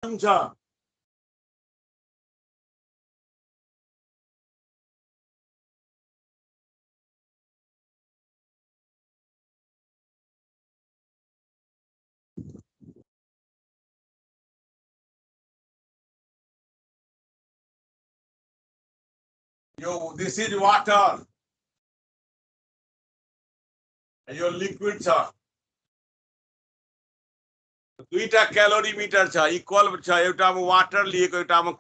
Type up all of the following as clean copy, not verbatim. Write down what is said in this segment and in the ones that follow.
हुन्छ यो this is water यो लिक्विड छ दुईटा क्यालोरीमिटर छ इक्वल छ एउटामा वाटर लिएको एउटामा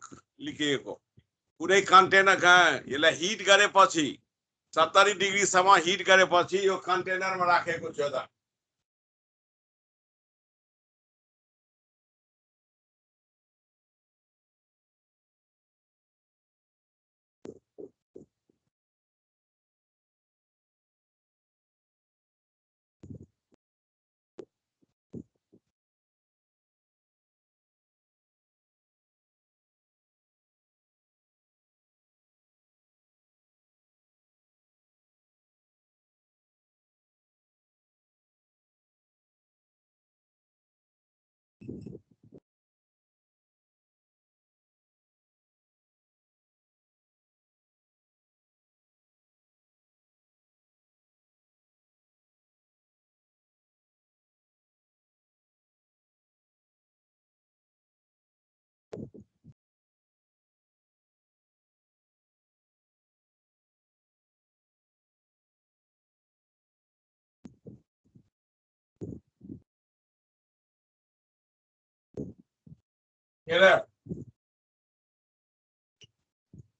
लेखिएको कुनै कन्टेनर यसलाई हिट गरेपछि 70 डिग्रीसम्म हिट गरेपछि यो कन्टेनरमा राखेको छ त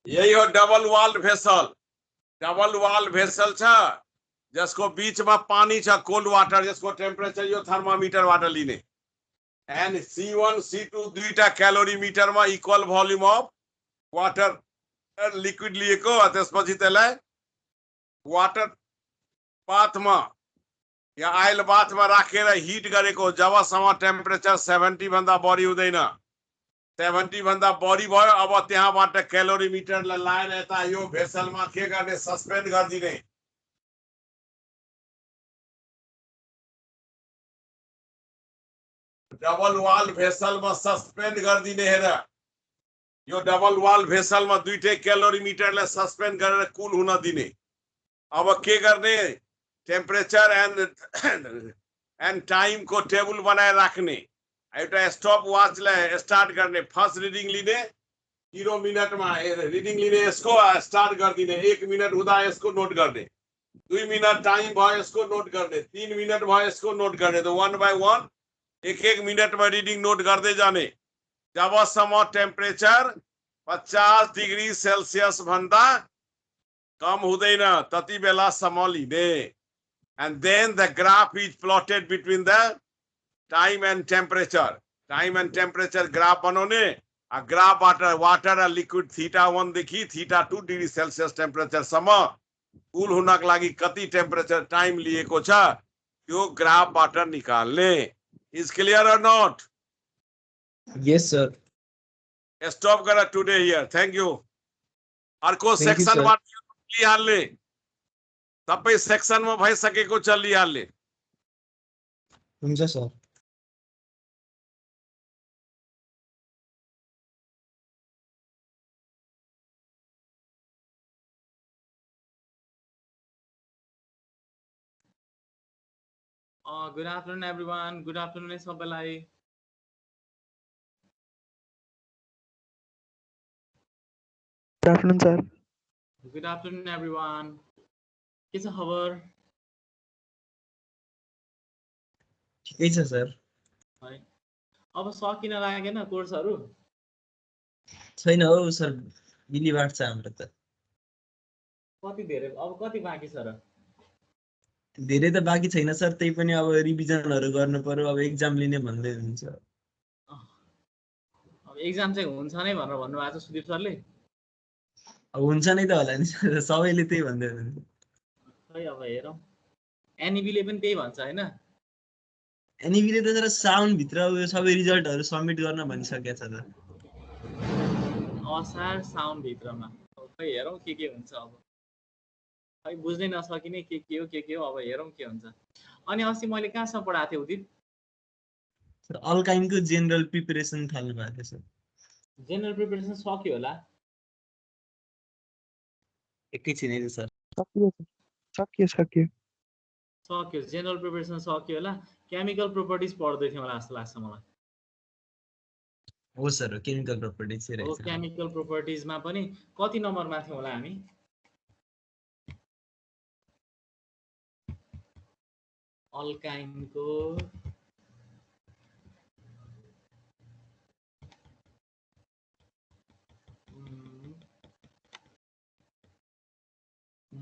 यही हो डबल वाल्ड भेसल छ जसको बीचमा पानी छ कोल्ड वाटर जसको टेम्परेचर यो थर्मामिटरबाट लिने एन्ड C1 C2 दुईटा क्यालोरीमिटरमा equal volume of water liquid लिएको त्यसपछि त्यसलाई वाटर बाथमा या आइल बाथमा राखेर हिट गरेको जबसम्म टेम्परेचर 70 भन्दा बढी हुँदैन 70 भन्दा बढी भयो अब त्यहाँबाट क्यालोरीमिटरलाई लाएर यता यो भेसलमा के गर्ने सस्पेन्ड गरिदिने डबल वाल भेसलमा सस्पेन्ड गरिदिने हेर यो डबल वाल भेसलमा दुईटै क्यालोरीमिटरलाई सस्पेन्ड गरेर कुल हुन दिने अब के गर्ने टेम्परेचर एन्ड टाइम को टेबल बनाएर राख्ने एउटा स्टप वाचलाई स्टार्ट गर्ने फर्स्ट रिडिङ लिने 0 मिनटमा रिडिङ लिने यसको स्टार्ट गरिदिने 1 मिनट हुँदा यसको नोट गर्ने 2 मिनट टाइम भयो यसको नोट गर्ने 3 मिनट भयो यसको नोट गर्ने तो 1 बाय 1 एक मिनटमा रिडिङ नोट गर्दै जाने जबसम्म टेम्परेचर 50 डिग्री सेल्सियस भन्दा कम हुँदैन तति बेलासम्म लिने and then the graph is plotted between the time and temperature graph बनाउने ग्राफ वाटर र लिक्विड θ1 देखि θ2 डिग्री सेल्सियस टेम्परेचर सम्म कुल हुनको लागि कति टेम्परेचर टाइम लिएको छ त्यो ग्राफबाट निकाल्ने is clear or not? Yes sir. Stop गर today here. Thank you. अर्को सेक्सनबाट लिहाल्ने सबै सेक्सनमा भइसकेको छ लिहाल्ने हुन्छ sir Good afternoon, everyone. Good afternoon, सबैलाई. Good afternoon, sir. Good afternoon, everyone. के छ खबर? ठिकै छ सर. है. अब सकिन लागेन कोर्सहरु? छैन हो सर, बिलिबार छ हाम्रो त. कति धेरै अब कति बाँकी छ र? धेरै त बाँकी छैन सर, त्यही पनि अब रिभिजनहरु गर्नु पर्यो, अब एक्जाम लिने भन्दै हुन्छ. अब एक्जाम चाहिँ हुन्छ नै भनेर भन्नु भएको छ सुदीप सरले. अब हुन्छ नै त होला नि सर, सबैले त्यही भन्दै हुनुहुन्छ. खै अब हेरौं. एनईबीले पनि त्यही भन्छ हैन? एनईबीले त सर साउन्ड भित्र उयो सबै रिजल्टहरु सबमिट गर्न भनिसकेको छ त. असार साउन्ड भित्रमा. खै हेरौं के हुन्छ अब. खै बुझ्नै नसकिने के हो अब हेरौं के हुन्छ. अनि अस्ति मैले कहाँसम्म पढाएको थिएँ उदित? सर अल्काइनको जेनरल प्रिपरेसन थाल्नु भएको छ जेनरल प्रिपरेसन सक्यो होला एकैछिन है सर सक्यो जेनरल प्रिपरेसन सक्यो होला केमिकल प्रोपर्टिज पढ्दै थियौँ होला जस्तो लाग्छ मलाई हो सर केमिकल प्रोपर्टिज चाहिँ हो रहेछ केमिकल प्रोपर्टिजमा पनि कति नम्बरमा थियौँ होला हामी अल्काइनको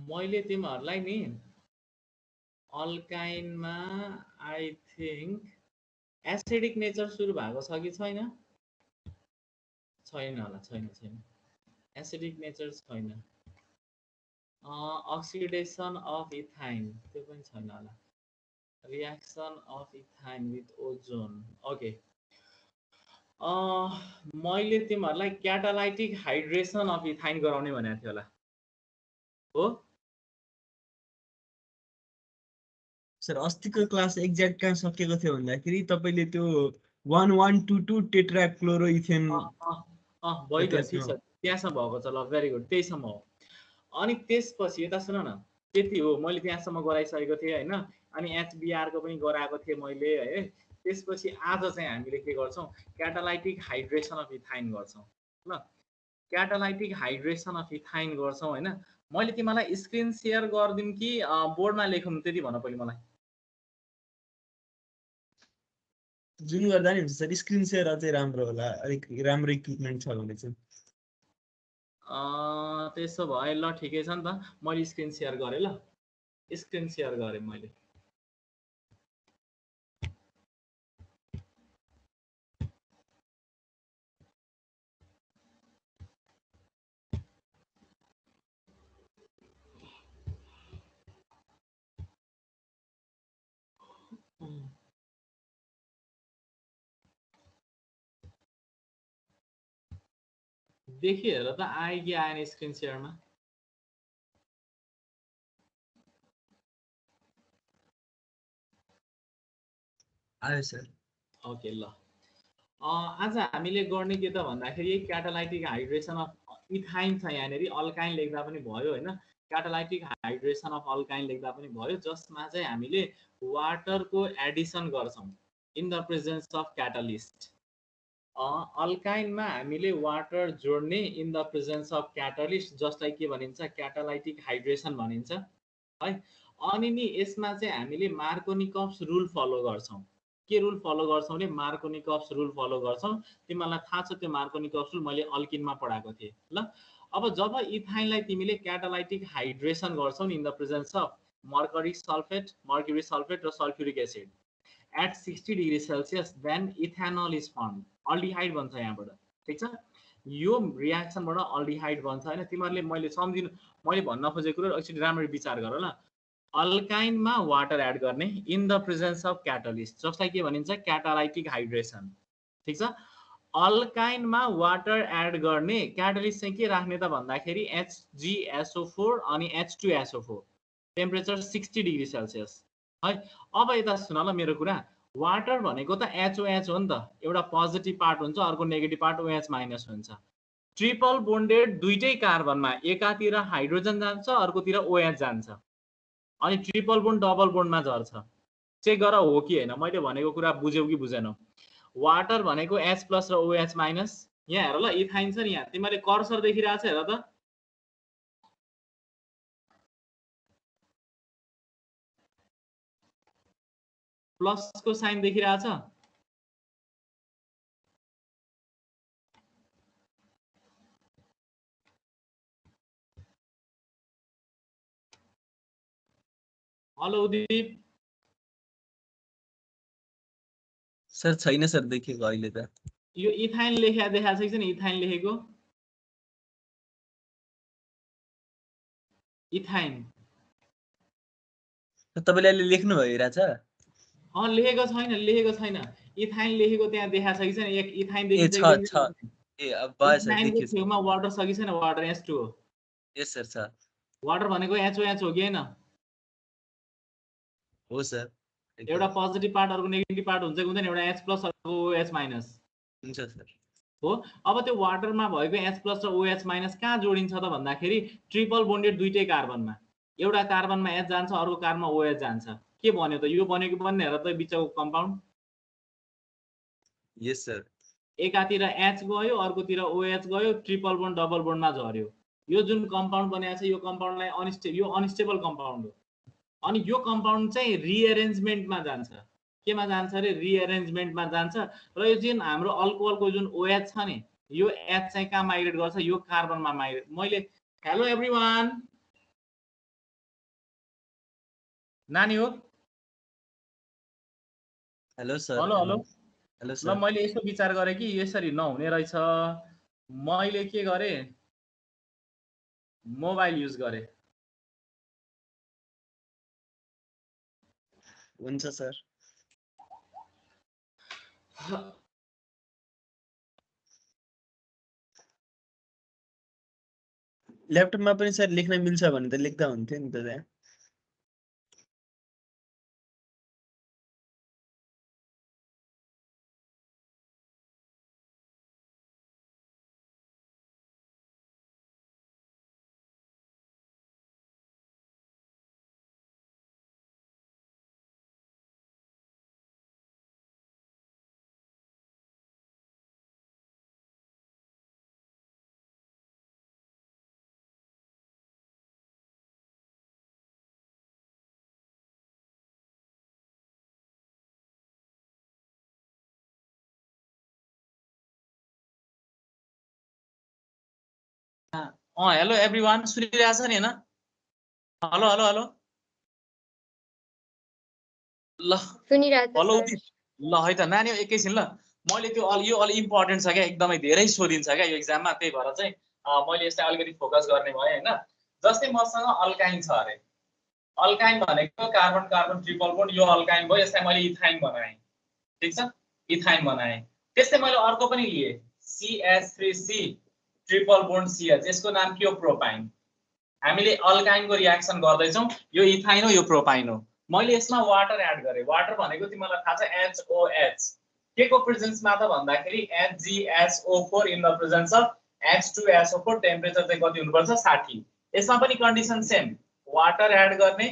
मैले तिमीहरूलाई नि अल्काइनमा आई थिंक एसिडिक नेचर सुरु भएको छ कि छैन छैन होला छैन एसिडिक नेचर छैन अक्सिडेसन अफ इथाइन त्यो पनि छैन होला reaction of ethyne with ozone okay मैले तिमीहरूलाई क्याटालाइटिक हाइड्रेसन अफ इथाइन गराउने भनेको थियो होला हो सर अस्तिको क्लास एक्ज्याक्ट कहाँ सकेको थियो भन्दाखेरि तपाईले त्यो 1122 टेट्राक्लोरोइथेन भयो ठिक छ त्यहाँसम्म भएको छ ल भेरी गुड त्यहीसम्म हो अनि त्यसपछि यता सुन न त्यति हो मैले त्यहाँसम्म गराइसकेको थिएँ होइन अनि एचबिआर को पनि गराएको थिएँ मैले है त्यसपछि आज चाहिँ हामीले के गर्छौं क्याटालाइटिक हाइड्रेसन अफ इथाइन गर्छौं ल क्याटालाइटिक हाइड्रेसन अफ इथाइन गर्छौं हैन मैले तिमीलाई स्क्रिन शेयर गर्दिम कि बोर्डमा लेखौँ त्यति भन पहिले मलाई जुन गर्दा नि हुन्छ सर स्क्रिन शेयर अझै राम्रो होला अलिक राम्रो इक्विपमेन्ट छ भने चाहिँ त्यसो भए ल ठिकै छ नि त मैले स्क्रिन शेयर गरे ल स्क्रिन शेयर गरे मैले देखिए हेर त आयो कि आएन स्क्रिन शेयरमा आयो सर ओके ल आज हामीले गर्ने के त भन्दाखेरि क्याटालाइटिक हाइड्रेसन अफ इथाइन छ यहाँनेरि अल्काइन लेख्दा पनि भयो हैन क्याटालाइटिक हाइड्रेसन अफ अल्काइन लेख्दा पनि भयो जसमा चाहिँ हामीले वाटरको एडिसन गर्छौं in the presence of catalyst अल्काइनमा हामीले वाटर जोड्ने in the presence of catalyst जसलाई के भनिन्छ क्याटालाइटिक हाइड्रेसन भनिन्छ है अनि नि यसमा चाहिँ हामीले मार्कोनिकप्स रुल फलो गर्छौं के रुल फलो गर्छौं भने मार्कोनिकप्स रुल फलो गर्छौं तिमीलाई थाहा छ त्यो मार्कोनिकप्स रुल मैले अल्किनमा पढाएको थिएँ ल अब जब इथाइनलाई तिमीले क्याटालाइटिक हाइड्रेसन गर्छौ in the presence of mercury sulphate र sulphuric acid at 60 degree Celsius then ethanol is formed aldehyde बन्छ यहाँबाट ठीक छ यो रिएक्सनबाट aldehyde बन्छ हैन तिमीहरुले मैले सम्झिनु मैले भन्न खोजेको कुरा एकचोटी राम्ररी विचार गर ल अल्काइनमा वाटर एड गर्ने in the presence of catalyst जसलाई के भनिन्छ क्याटालाइटिक हाइड्रेसन ठीक छ अल्काइनमा वाटर एड गर्ने क्याटालिस्ट चाहिँ के राख्ने त भन्दाखेरि HgSO4 अनि H2SO4 टेम्परेचर 60 डिग्री सेल्सियस है अब यता सुन ल मेरो कुरा वाटर भनेको त HOH हो नि त एउटा पोजिटिभ पार्ट हुन्छ अर्को नेगेटिभ पार्ट OH माइनस हुन्छ ट्रिपल बोन्डेड दुईटै कार्बनमा एकातिर हाइड्रोजन जान्छ अर्कोतिर OH जान्छ अनि ट्रिपल बोन्ड डबल बोन्डमा झर्छ चेक गर हो कि हैन मैले भनेको कुरा बुझ्यौ कि बुझेनौ वाटर भनेको H+ र OH माइनस यहाँ हेर ल इथाइन छ नि यहाँ तिमीले कर्सर देखिरहेछ हेर त प्लस को साइन देखिरहेछ हेलो उदीप सर छैन सर देखेको अहिले त यो इथाइन लेख्या देखाएको छ नि इथाइन लेखेको इथाइन तपाईले अहिले लेख्नु भइरहेछ लेखेको छैन इथाइन लेखेको त्यहाँ देखाएको छ कि छैन एक इथाइन छ ए अब भयो सर देखियो छेउमा वाटर छ कि छैन वाटर H2 हो यस सर छ वाटर भनेको HOH हो कि हैन हो सर एउटा पोजिटिभ पार्ट अर्को नेगेटिभ पार्ट हुन्छ कि हुँदैन, एउटा H प्लस अर्को OH माइनस हुन्छ सर। हो। अब त्यो वाटरमा भएको H प्लस र OH माइनस कहाँ जोडिन्छ त भन्दाखेरि ट्रिपल बोन्डेड दुईटै कार्बनमा, एउटा कार्बनमा H जान्छ अर्को कार्बनमा OH जान्छ। के भन्यो त, यो बन्यो कि बन्ने हेर त बिचको कम्पाउन्ड। यस सर। एकातिर H गयो अर्कोतिर OH गयो, ट्रिपल बोन्ड डबल बोन्डमा झर्यो। यो जुन कम्पाउन्ड बनेको छ यो कम्पाउन्डलाई अनस्टेबल कम्पाउन्ड हो। अनि यो कम्पाउन्ड चाहिँ रिएरेन्जमेन्टमा जान्छ। केमा जान्छ अरे, रिएरेन्जमेन्टमा जान्छ। र यो जुन हाम्रो अल्कोहलको जुन OH छ नि, यो H चाहिँ कहाँ माइग्रेट गर्छ, यो कार्बनमा माइग्रेट। मैले हेलो एभ्रिवान नानी हो, hello sir. Hello hello hello ल सर। मैले यस्तो विचार गरेँ कि यसरी नहुने रहेछ, मैले के गरेँ, मोबाइल युज गरेँ। हुन्छ सर। ल्यापटपमा पनि सर लेख्न मिल्छ भने त लेख्दा हुन्थ्यो नि त त्यहाँ। हेलो एभ्रिवान सुनिरहेछ नि हैन? हेलो हेलो हेलो ल सुनिरहेछ हेलो सर। ल है त नानी एकैछिन ल, मैले त्यो यो अलि इम्पोर्टेन्ट छ क्या, एकदमै धेरै सोधिन्छ क्या यो एक्जाममा, त्यही भएर चाहिँ मैले यसलाई अलिकति फोकस गर्ने भएँ हैन। जस्तै मसँग अल्काइन छ अरे, अल्काइन भनेको कार्बन कार्बन ट्रिपल बोन्ड, यो अल्काइन भयो, यसलाई मैले इथाइन बनाएँ, ठीक छ, इथाइन बनाएँ। त्यस्तै मैले अर्को पनि लिएँ CH3C ट्रिपल बोन्ड CH, यसको नाम के हो, प्रोपाइन। हामीले अल्काइनको रियाक्सन गर्दैछौँ, यो इथाइन हो यो प्रोपाइन हो। मैले यसमा वाटर एड गरेँ, वाटर भनेको तिमीलाई थाहा छ HOH, के को प्रेजेन्समा त भन्दाखेरि HgSO4 in the presence of H2SO4, temperature चाहिँ कति हुनुपर्छ 60। यसमा पनि कन्डिसन सेम, वाटर एड गर्ने,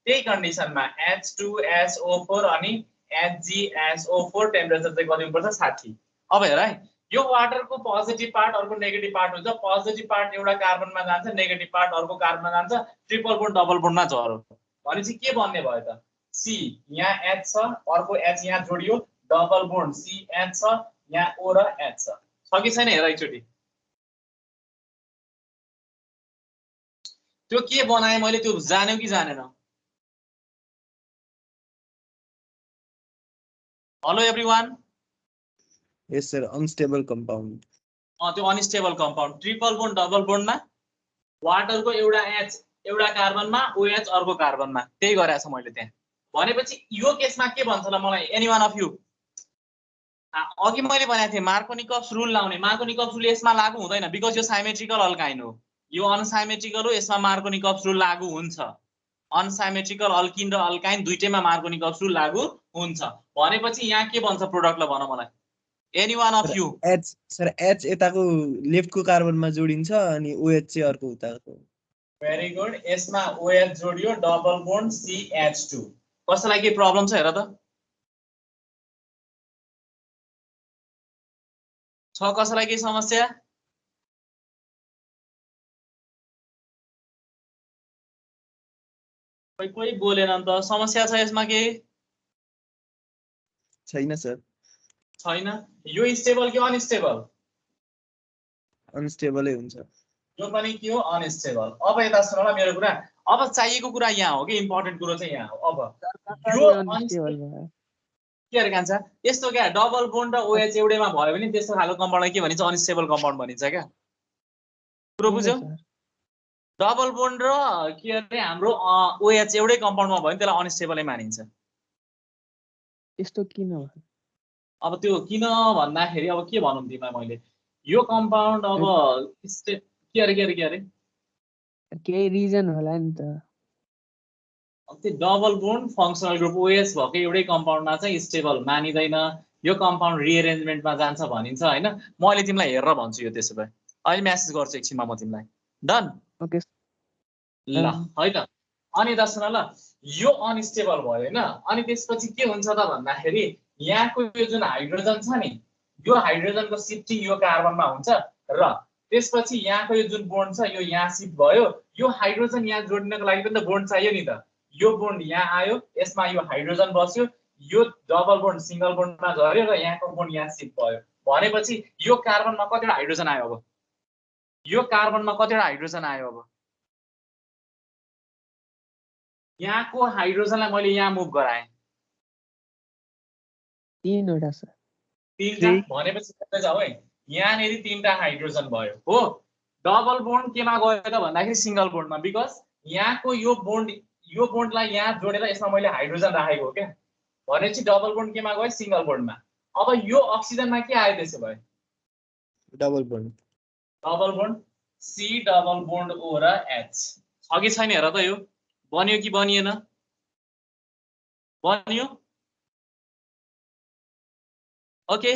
त्यही कन्डिसनमा H2SO4 अनि HgSO4, टेम्परेचर चाहिँ कति हुनुपर्छ 60। अब हेर है, यो वाटरको पोजिटिभ पार्ट अर्को नेगेटिभ पार्ट हुन्छ, पोजिटिभ पार्ट एउटा कार्बनमा जान्छ, नेगेटिभ पार्ट अर्को कार्बनमा जान्छ, ट्रिपल बोन्ड डबल बोन्डमा झर्यो भनेपछि के बन्ने भयो त, C यहाँ H छ, अर्को H यहाँ जोडियो, डबल बोन्ड CH छ, यहाँ O र H छ कि छैन हेर एकचोटि। त्यो के बनाएँ मैले, त्यो जान्यौ कि जानेन? Hello everyone. Yes sir, unstable compound. त्यो unstable compound, triple bond double बोन्डमा, वाटरको एउटा H एउटा कार्बनमा, OH अर्को कार्बनमा, त्यही गरेको छ मैले त्यहाँ। भनेपछि यो केसमा के भन्छ ल मलाई, एनी वान अफ यु? अघि मैले भनेको थिएँ मार्कोनिकप्स रुल लाउने, मार्कोनिकप्स रुल यसमा लागू हुँदैन बिकज यो साइमेट्रिकल अल्काइन हो, यो अनसाइमेट्रिकल हो, यसमा मार्कोनिकप्स रुल लागू हुन्छ। अनसाइमेट्रिकल अल्किन र अल्काइन दुईटैमा मार्कोनिकप्स रुल लागू हुन्छ। भनेपछि यहाँ के भन्छ प्रोडक्टलाई भन मलाई, any one of you? H sir, H यताको लेफ्टको कार्बनमा जोडिन्छ अनि OH चाहिँ अर्को उताको। भेरी गुड, यसमा OH जोडियो, डबल बोन्ड CH2। कसैलाई के प्रब्लम छ हेर त, छ कसैलाई के समस्या? कोही बोलेन नि त, समस्या छ यसमा के? छैन सर। छैन। यो स्टेबल कि अनस्टेबल? अनस्टेबलै हुन्छ। यो पनि के हो, अनस्टेबल। अब यता सुन ल मेरो कुरा, अब चाहिएको कुरा यहाँ हो कि इम्पोर्टेन्ट कुरो चाहिँ यहाँ हो। अब यो अनस्टेबल भयो के अरे कान्छा, यस्तो क्या डबल बोन्ड र OH एउटैमा भयो भने त्यस्तो खालको कम्पाउन्डलाई के भनिन्छ, अनस्टेबल कम्पाउन्ड भनिन्छ क्या। कुरो बुझ्यौ? डबल बोन्ड र के अरे हाम्रो OH एउटै कम्पाउन्डमा भयो भने त्यसलाई अनस्टेबलै मानिन्छ। यस्तो किन हो? अब त्यो किन भन्दाखेरि अब के भनौँ तिमीलाई मैले, यो कम्पाउन्ड अब के अरे केही रिजन होला नि त। त्यो double bond functional group OS भएको एउटै कम्पाउन्डमा चाहिँ स्टेबल मानिँदैन, यो कम्पाउन्ड रिएरेन्जमेन्टमा जान्छ भनिन्छ होइन। म अहिले तिमीलाई हेरेर भन्छु यो, त्यसो भए अहिले म्यासेज गर्छु एकछिनमा म तिमीलाई। डन? ओके ल है त। अनि त सुन ल, यो अनस्टेबल भयो होइन। अनि त्यसपछि के हुन्छ त भन्दाखेरि यहाँको यो जुन हाइड्रोजन छ नि, यो हाइड्रोजनको सिफ्टिङ यो कार्बनमा हुन्छ र त्यसपछि यहाँको यो जुन बोन्ड छ यो यहाँ सिफ्ट भयो। यो हाइड्रोजन यहाँ जोड्नको लागि पनि त बोन्ड चाहियो नि त। यो बोन्ड यहाँ आयो, यसमा यो हाइड्रोजन बस्यो, यो डबल बोन्ड सिंगल बोन्डमा झर्यो र यहाँको बोन्ड यहाँ सिफ्ट भयो। भनेपछि यो कार्बनमा कतिवटा हाइड्रोजन आयो? अब यो कार्बनमा कतिवटा हाइड्रोजन आयो? अब यहाँको हाइड्रोजनलाई मैले यहाँ मुभ गराएँ 3 वटा सर। 3टा। भनेपछि कतै जाऊ है, यहाँनेरि 3टा हाइड्रोजन भयो हो। डबल बोन्ड केमा गयो त भन्दाखेरि सिंगल बोन्डमा, बिकज यहाँको यो बोन्डलाई यहाँ जोडेर यसमा मैले हाइड्रोजन राखेको हो क्या। भनेपछि डबल बोन्ड केमा गयो? सिंगल बोन्डमा। अब यो अक्सिजनमा के आयो त्यसो भए? Double bond. Double bond C double bond O र एच छ कि छैन हेर त। यो बन्यो कि बनिएन? बन्यो। ओके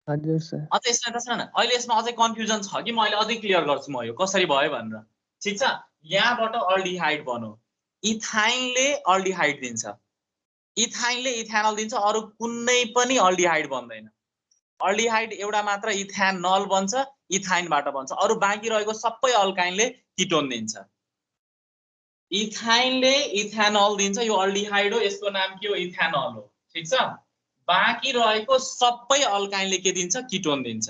हजुर सर। अझ यसमा त सुन न, अहिले यसमा अझै कन्फ्युजन छ कि म अहिले अझै क्लियर गर्छु म यो कसरी भयो भनेर। ठिक छ, यहाँबाट अल्डिहाइड बन्यो, इथाइनले अल्डिहाइड दिन्छ, इथाइनले इथानल दिन्छ, अरु कुनै पनि अल्डिहाइड बन्दैन। अल्डिहाइड एउटा मात्र इथानल बन्छ, इथाइनबाट बन्छ, अरु बाँकी रहेको सबै अल्काइनले किटोन दिन्छ। इथाइनले इथानल दिन्छ, यो अल्डिहाइड हो, यसको नाम के हो? इथानल हो। ठिक छ, बाँकी रहेको सबै अल्काइनले के दिन्छ? किटोन दिन्छ।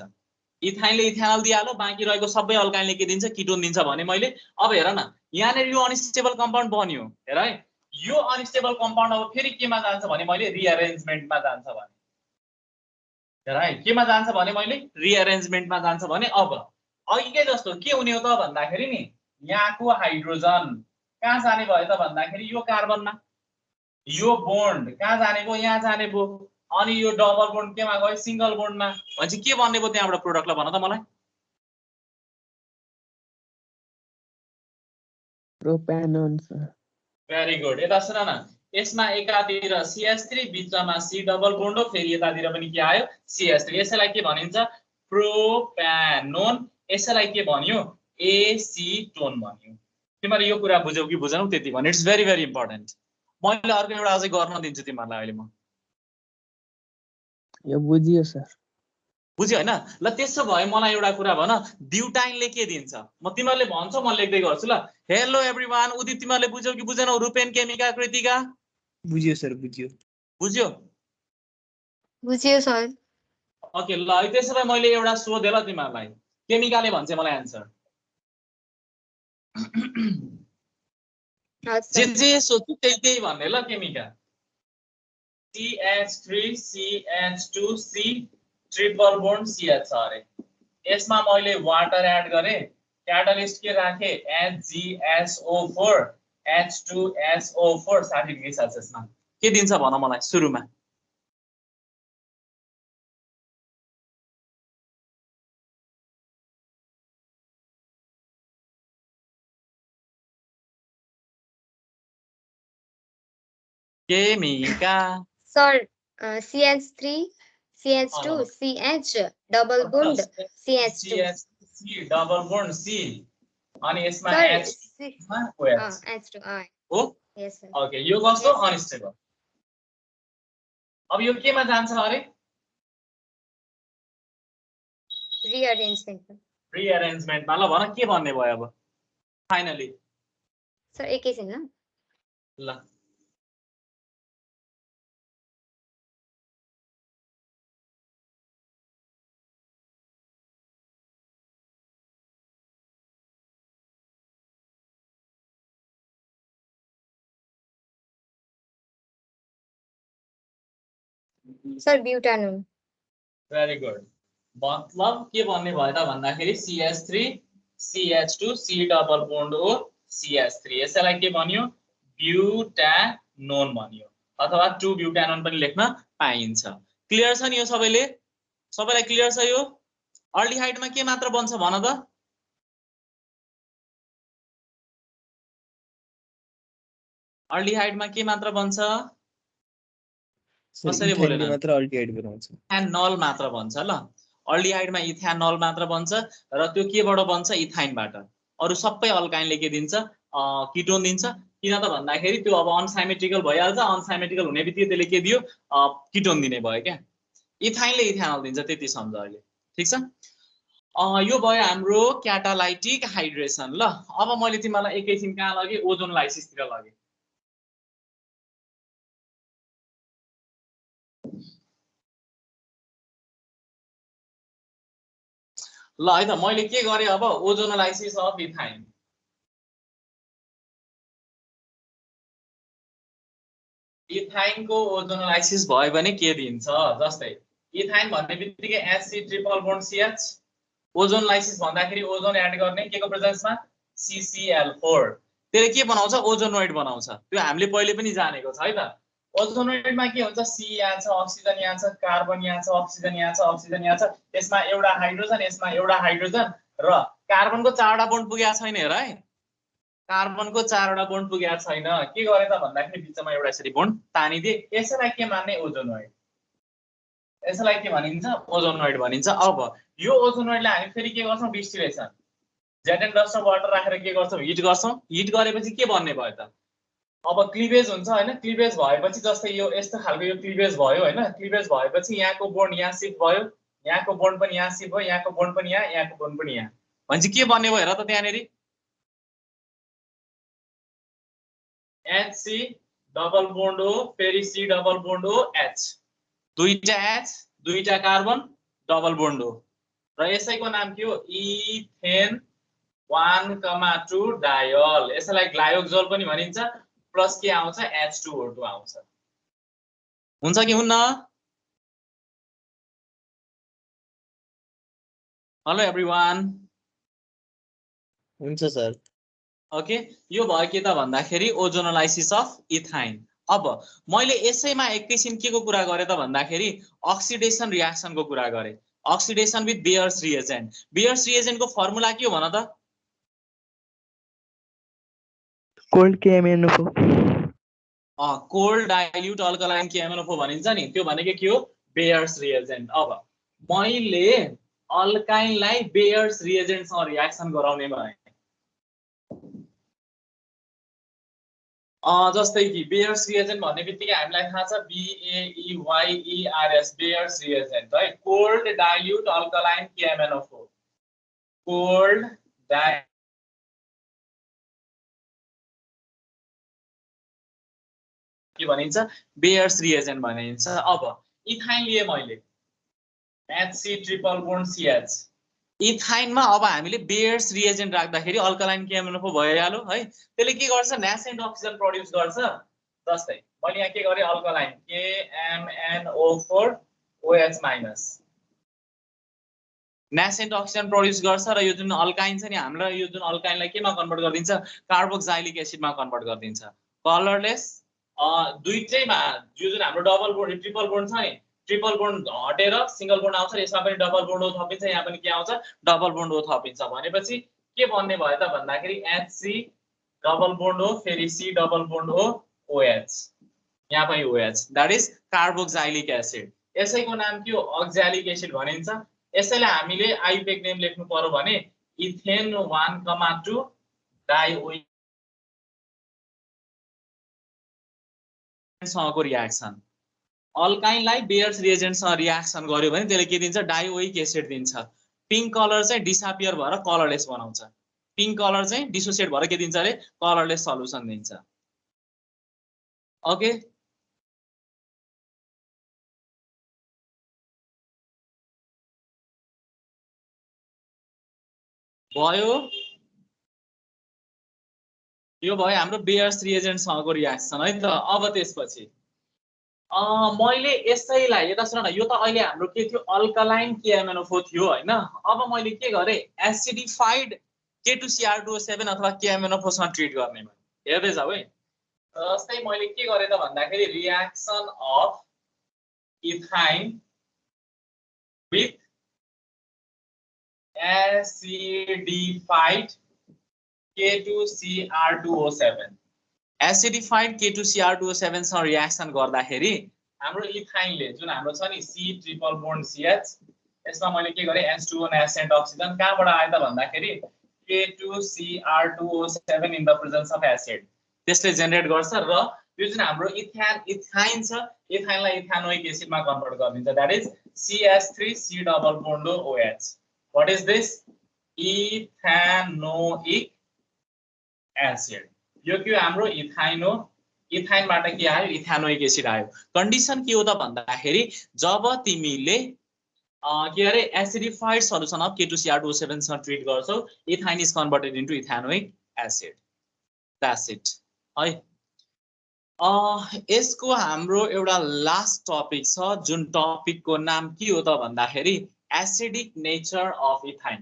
इथाइनले इथानल दिइहाल्यो, बाँकी रहेको सबै अल्काइनले के दिन्छ? किटोन दिन्छ भने मैले। अब हेर न, यहाँनिर यो अनस्टेबल कम्पाउन्ड बन्यो, हेर है। यो अनस्टेबल कम्पाउन्ड अब फेरि केमा जान्छ भने मैले रिअरेन्जमेन्टमा जान्छ भने, हेर है, केमा जान्छ भने मैले रिअरेन्जमेन्टमा जान्छ भने। अब अघिकै जस्तो के हुने हो त भन्दाखेरि नि, यहाँको हाइड्रोजन कहाँ जाने भयो त भन्दाखेरि यो कार्बनमा, यो बोन्ड कहाँ जाने भयो? यहाँ जाने भयो। अनि यो डबल बोन्ड केमा गयो? सिंगल बोन्डमा। भनेपछि के बन्ने भयो त्यहाँबाट प्रोडक्टलाई भन त मलाई? प्रोप्यानोन सर। Very good. यता सुन न, यसमा एकातिर CH3 बिचमा C डबल बोन्ड हो, फेरि यतातिर पनि के आयो? CH3। यसैलाई के भनिन्छ? प्रोप्यानोन। यसैलाई के भन्यो? एसिटोन भन्यो। तिमीले यो कुरा बुझ्यौ कि बुझेनौ त्यति भने इट्स भेरी भेरी इम्पोर्टेन्ट। मैले अर्को एउटा अझै गर्न दिन्छु तिमीहरूलाई अहिले म। यो बुझियो सर। बुझ्यो हैन? ल त्यसो भए मलाई एउटा कुरा भन, ब्युटाइनले के दिन्छ? म तिमीहरूले भन्छौ, म लेख्दै गर्छु ल। हेलो एभ्रीवन, उदित तिमीहरूले बुझ्यौ कि बुझेनौ? रूपेन, केमिका, कृतिका बुझ्यो सर, बुझ्यो। बुझ्यो? बुझ्यो सर। ओके ल, त्यसो भए मैले एउटा सोधेँ ल तिमीहरूलाई। केमिकाले भन्छ मलाई आन्सर। जे सोध्छु त्यही भन्ने ल केमिका। CH3 CH2 C triple bond CH अरे। यसमा मैले वाटर एड गरेँ, क्याटालिस्ट के राखे? HgSO4 H2SO4 60 degree सेल्सियसमा। के दिन्छ भन मलाई सुरुमा? केमिका sir CH3 CH2 CH double bond CH2 C double bond C अनि यसमा H मा H2 हो। Yes sir. ओके, यो कस्तो? अनस्टेबल। अब यो केमा जान्छ अरे? रिअरेन्जमेन्ट। रिअरेन्जमेन्टमा। ल भन के भन्ने भयो अब फाइनली? सर एकैछिन ल। ल सर ब्युटानोन। Very good. मतलब के भन्ने भयो त भन्दाखेरि CH3 CH2 C double bond O CH3। यसैलाई के भन्यो? ब्युटानोन भन्यो, अथवा 2 ब्युटानोन पनि लेख्न पाइन्छ। क्लियर छ नि यो सबैले? सबैलाई क्लियर छ यो? अल्डिहाइडमा के मात्र बन्छ भन त? अल्डिहाइडमा के मात्र बन्छ सर कसरी इथाइनले बोलेन मात्र अल्डिहाइड बनाउँछ इथेनॉल मात्र बन्छ ल अल्डिहाइडमा इथेनॉल मात्र बन्छ र त्यो केबाट बन्छ इथाइनबाट अरु सबै अल्काइनले के दिन्छ किटोन दिन्छ किन त भन्दाखेरि त्यो अब अनसाइमेट्रिकल भइहाल्छ अनसाइमेट्रिकल हुने बित्तिकै त्यसले के दियो किटोन दिने भयो क्या इथाइनले इथेनॉल दिन्छ त्यति सम्झ अहिले ठीक छ यो भयो हाम्रो क्याटालाइटिक हाइड्रेसन ल अब मैले तिमीलाई एकैछिन कहाँ लगे ओजोन लाइसिसतिर लगे ल है त मैले के गरे अब ओजोनोलाइसिस अफ इथाइन इथाइनको ओजोनोलाइसिस भयो भने के दिन्छ जस्तै इथाइन भन्ने बित्तिकै HC triple bond CH ozonolysis भन्दाखेरि ओजोन एड गर्ने के को प्रेजेन्समा CCl4 त्यसले के बनाउँछ ओजोनोइड बनाउँछ त्यो हामीले पहिले पनि जानेको छ है त ओजोनोइडमा के हुन्छ C यहाँ छ अक्सिजन यहाँ छ कार्बन यहाँ छ अक्सिजन यहाँ छ अक्सिजन यहाँ छ यसमा एउटा हाइड्रोजन यसमा एउटा हाइड्रोजन र कार्बनको 4वटा बोन्ड पुगेको छैन हेर है कार्बनको 4वटा बोन्ड पुगेको छैन के गरे त भन्दाखेरि बिचमा एउटा यसरी बोन्ड तानिदिए यसलाई के मान्ने ओजोनोइड यसलाई के भनिन्छ ओजोनोइड भनिन्छ अब यो ओजोनोइडलाई हामी फेरि के गर्छौं distillation jet and dust water राखेर के गर्छौं हिट गरेपछि के बन्ने भयो त अब क्लिवेज हुन्छ हैन क्लिवेज भएपछि जस्तै यो यस्तो खालको यो क्लिवेज भयो हैन क्लिवेज भएपछि यहाँको बोन्ड यहाँ शिफ्ट भयो यहाँको बोन्ड पनि यहाँ शिफ्ट भयो यहाँको बोन्ड पनि यहाँ यहाँको बोन्ड पनि यहाँ भनेपछि के बन्ने भयो हेर त त्यहाँनेरि HC डबल बोन्ड हो फेरि C डबल बोन्ड हो H दुईटा H दुईटा कार्बन डबल बोन्ड हो र यसैको नाम के हो इथेन 1,2 डायल यसलाई ग्लायोक्सोल पनि भनिन्छ प्लस के आउँछ H2O2 आउँछ हुन्छ कि हुन्न हेलो एभ्रीवन हुन्छ सर ओके यो भयो के त भन्दाखेरि ओजोनोलाइसिस अफ इथाइन अब मैले यसैमा एकैछिन के को कुरा गरे त भन्दाखेरि अक्सिडेसन रिएक्सनको कुरा गरे अक्सिडेसन विथ बेयर्स रिएजेन्ट को फर्मुला के हो भन त कोल्ड केएमएनओ कोल्ड डाइल्युट अल्कलाइन केएमएनओ भनिन्छ नि त्यो भनेको के हो बेयर्स रिएजेन्ट अब मैले अल्काइनलाई बेयर्स रिएजेन्टसँग रिएक्सन गराउने भए जस्तै कि बेयर्स रिएजेन्ट भन्ने बित्तिकै हामीलाई थाहा छ BAEYERS बेयर्स रिएजेन्ट है कोल्ड डाइल्युट अल्कलाइन केएमएनओ कोल्ड के भनिन्छ बेयर्स रिएजेन्ट भनिन्छ अब इथाइन लिए मैले HC ट्रिपल बोन्ड CH इथाइनमा अब हामीले बेयर्स रिएजेन्ट राख्दाखेरि अल्कलाइन केएमएनओ भइहाल्यो है त्यसले के गर्छ न्यासेन्ट अक्सिजन प्रोड्युस गर्छ जस्तै मैले यहाँ के गरे alkaline KMNO4 OH minus nascent oxygen produce गर्छ र यो जुन अल्काइन छ नि हामीलाई यो जुन अल्काइनलाई केमा कन्भर्ट गरिदिन्छ कार्बोक्सिलिक एसिडमा कन्भर्ट गरिदिन्छ कलरलेस दुईटैमा यो जुन हाम्रो डबल बोन्ड ट्रिपल बोन्ड छ नि ट्रिपल बोन्ड हटेर सिंगल बोन्ड आउँछ यसमा पनि डबल बोन्ड ओ थपिन्छ यहाँ पनि के आउँछ डबल बोन्ड ओ थपिन्छ भनेपछि के बन्ने भयो त भन्दाखेरि HC डबल बोन्ड हो फेरि C डबल बोन्ड हो OH यहाँ पनि OH that is carboxylic acid यसैको नाम के हो अक्जालिक एसिड भनिन्छ यसैले हामीले आइयुपेक नेम लेख्नु पर्यो भने इथेन 1,2 डाइओइ सँगको रिएक्सन अल्काइनलाई बेयर्स रिएजेन्टसँग रिएक्सन गर्यो भने त्यसले के दिन्छ डाइओइक एसिड दिन्छ पिंक कलर चाहिँ डिसअपियर भएर कलरलेस बनाउँछ पिंक कलर चाहिँ डिसोसिएट भएर के दिन्छ अरे कलरलेस सल्युसन दिन्छ ओके भयो यो भयो हाम्रो बेयर्स रिएजेन्टसँगको रिएक्सन है त अब त्यसपछि मैले यसैलाई यता सुन न यो त अहिले हाम्रो के थियो अल्कलाइन केएमएनओ4 थियो हैन अब मैले के गरे एसिडिफाइड K2Cr2O7 अथवा केएमएनओ4 सँग ट्रिट गर्ने भयो हेर्दै जाऊ है जस्तै मैले के गरे त भन्दाखेरि reaction of ethyne with acidified K2Cr2O7 acidified K2Cr2O7 सँग रियाक्सन गर्दाखेरि हाम्रो इथाइनले जुन हाम्रो छ नि C ट्रिपल बोन्ड CH यसमा मैले के गरे H2O nascent oxygen कहाँबाट आयो त भन्दाखेरि K2Cr2O7 in the presence of acid त्यसले जेनेरेट गर्छ र यो जुन हाम्रो इथाइन छ इथाइनलाई इथानोइक एसिडमा कन्भर्ट गरिदिन्छ that is CH3C double bond OH what is this ethanoic acid यो के हाम्रो इथाइन हो इथाइनबाट के आयो इथानोइक एसिड आयो कन्डिसन के हो त भन्दाखेरि जब तिमीले के अरे एसिडिफाइड सल्युसन अफ K2Cr2O7 सँग ट्रिट गर्छौ ethyne is converted into ethanoic acid that's it है यसको हाम्रो एउटा लास्ट टपिक छ जुन टपिकको नाम के हो त भन्दाखेरि एसिडिक नेचर अफ इथाइन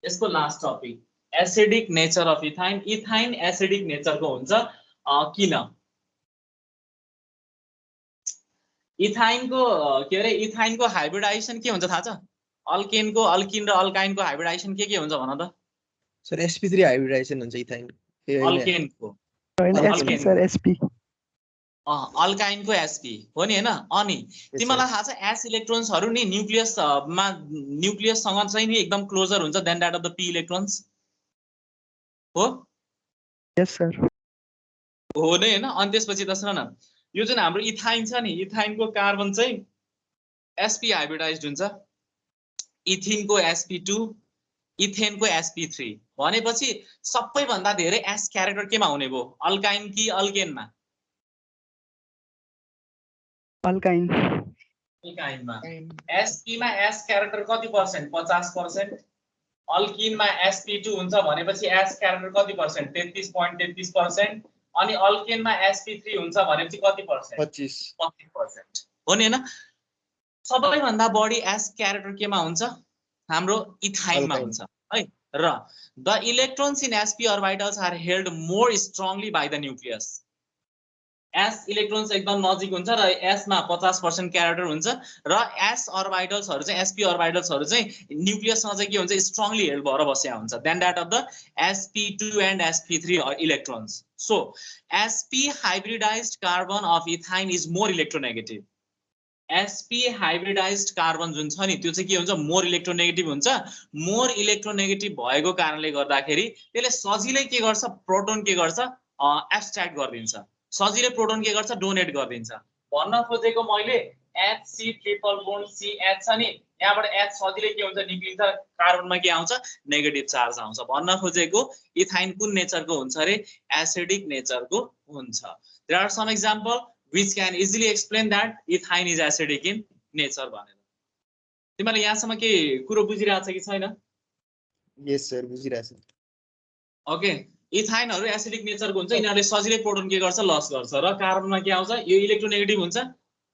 यसको last topic acidic nature of ethyne ethyne acidic नेचरको हुन्छ किन इथाइनको के अरे इथाइनको हाइब्रिडाइजेसन के हुन्छ थाहा छ अल्केनको अल्किन र अल्काइनको हाइब्रिडाइजेसन के हुन्छ भन त सर sp3 हाइब्रिडाइजेसन हुन्छ इथाइन अल्केनको SP सर SP अल्काइनको sp हो नि हैन अनि तिमीलाई थाहा छ s इलेक्ट्रोन्सहरु नि न्यूक्लियससँग चाहिँ नि एकदम क्लोजर हुन्छ then that of the p electrons हो यस सर हो नै हैन अनि त्यसपछि त सुन न यो जुन हाम्रो इथाइन छ नि इथाइनको कार्बन चाहिँ sp हाइब्रिडाइज्ड हुन्छ इथिनको sp2 इथेनको sp3 भनेपछि सबैभन्दा धेरै s क्यारेक्टर केमा हुने भो अल्काइन कि अल्केनमा अल्काइनमा sp मा s क्यारेक्टर कति पर्सेन्ट 50% अल्किनमा sp2 हुन्छ भनेपछि s क्यारेक्टर कति पर्सेन्ट 33.33% अनि अल्केनमा sp3 हुन्छ भनेपछि कति पर्सेन्ट 25% हो नि हैन सबैभन्दा बढी s क्यारेक्टर केमा हुन्छ हाम्रो इथाइनमा हुन्छ है र the electrons in sp orbitals are held more strongly by the nucleus s electrons एकदम नजिक हुन्छ र s मा 50% क्यारेक्टर हुन्छ र s ऑर्बिटल्सहरु चाहिँ sp ऑर्बिटल्सहरु चाहिँ न्यूक्लियससँग चाहिँ के हुन्छ स्ट्रङली हेल्ड भएर बसेको हुन्छ then that of the sp2 and sp3 electrons so sp hybridised carbon of ethyne is more electronegative sp hybridised carbon जुन छ नि त्यो चाहिँ के हुन्छ मोर इलेक्ट्रोनेगेटिभ हुन्छ मोर इलेक्ट्रोनेगेटिभ भएको कारणले गर्दाखेरि त्यसले सजिलै के गर्छ प्रोटोन के गर्छ एब्स्ट्र्याक्ट गरिदिन्छ सजिलै प्रोटोन के गर्छ डोनेट गरिदिन्छ भन्न खोजेको मैले HC ट्रिपल बोन्ड CH छ नि यहाँबाट H सजिलै के हुन्छ निक्लिन्छ कार्बनमा के आउँछ नेगेटिभ चार्ज आउँछ भन्न खोजेको इथाइन कुन नेचरको हुन्छ रे एसिडिक नेचरको हुन्छ there are some example which can easily explain that ethine is acidic in nature भनेर तिमीले यहाँसम्म के कुरो बुझिरहेछ कि छैन यस सर बुझिरहेछ ओके इथाइनहरु एसिडिक नेचरको हुन्छ यिनीहरुले सजिलै प्रोटोन के गर्छ लस गर्छ र कार्बनमा के आउँछ यो इलेक्ट्रोनेगेटिभ हुन्छ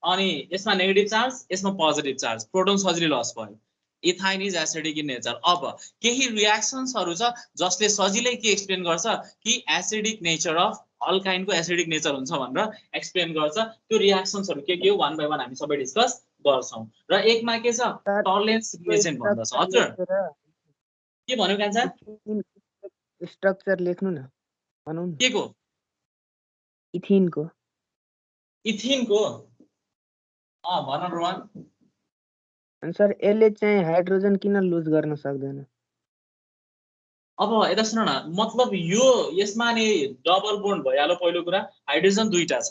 अनि यसमा नेगेटिभ चार्ज यसमा पोजिटिभ चार्ज प्रोटोन सजिलै लस भयो ethyne is acidic in nature अब केही रियाक्सन्सहरु छ जसले सजिलै के एक्सप्लेन गर्छ कि एसिडिक नेचर अफ अल्काइनको एसिडिक नेचर हुन्छ भनेर एक्सप्लेन गर्छ त्यो रियाक्सन्सहरु के हो वन बाइ वन हामी सबै डिस्कस गर्छौं र एकमा के छ टलरेन्स रिएजेन्ट भन्दछ हजुर के भन्नु कान्छा स्ट्रक्चर लेख्नु न भनौं न केको इथिनको भन रोहन अनि सर यसले चाहिँ हाइड्रोजन किन लुज गर्न सक्दैन अब यता सुन न मतलब यो यसमा नि डबल बोन्ड भइहाल्यो पहिलो कुरा हाइड्रोजन दुईटा छ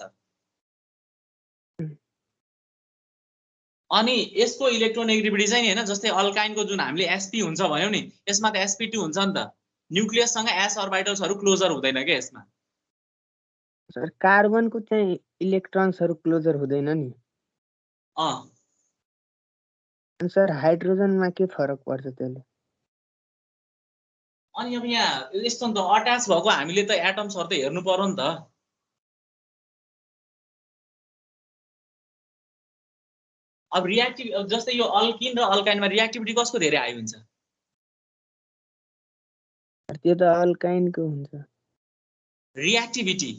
अनि यसको इलेक्ट्रोनेगेटिभिटी चाहिँ हैन जस्तै अल्काइनको जुन हामीले sp हुन्छ भन्यौ नि यसमा त sp2 हुन्छ नि त न्यूक्लियससँग s ऑर्बिटल्सहरु क्लोजर हुँदैन के यसमा सर कार्बनको चाहिँ इलेक्ट्रोन्सहरु क्लोजर हुँदैन नि अनि सर हाइड्रोजनमा के फरक पर्छ त्यसले अनि अब यहाँ यस्तो नि त अट्याच भएको हामीले त एटम्सहरु त हेर्नु पर्यो नि त अब रिएक्टिभ जस्तै यो अल्किन र अल्काइनमा रिएक्टिभिटी कसको धेरै हाई हुन्छ त्यो त अल्काइनको हुन्छ रिएक्टिभिटी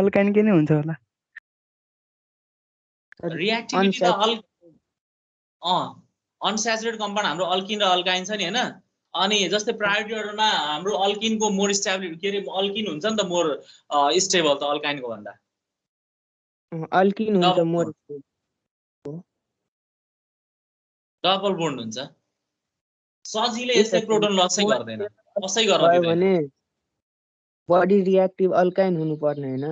अल्काइनकै नै हुन्छ होला रिएक्टिभिटी त अनस्याचुरेटेड कम्पाउन्ड हाम्रो अल्किन र अल्काइन छ नि हैन अनि जस्तै प्रायोरिटी अर्डरमा हाम्रो अल्किनको मोर स्टेबल के रे अल्किन हुन्छ नि त मोर स्टेबल त अल्काइनको भन्दा अल्किन हुन्छ मोर डबल बोन्ड हुन्छ सजिलै यसले प्रोटोन लसै गर्दैन कसै गर्न भयो दिँदैन भने बडी रिएक्टिभ अल्काइन हुनु पर्ने हैन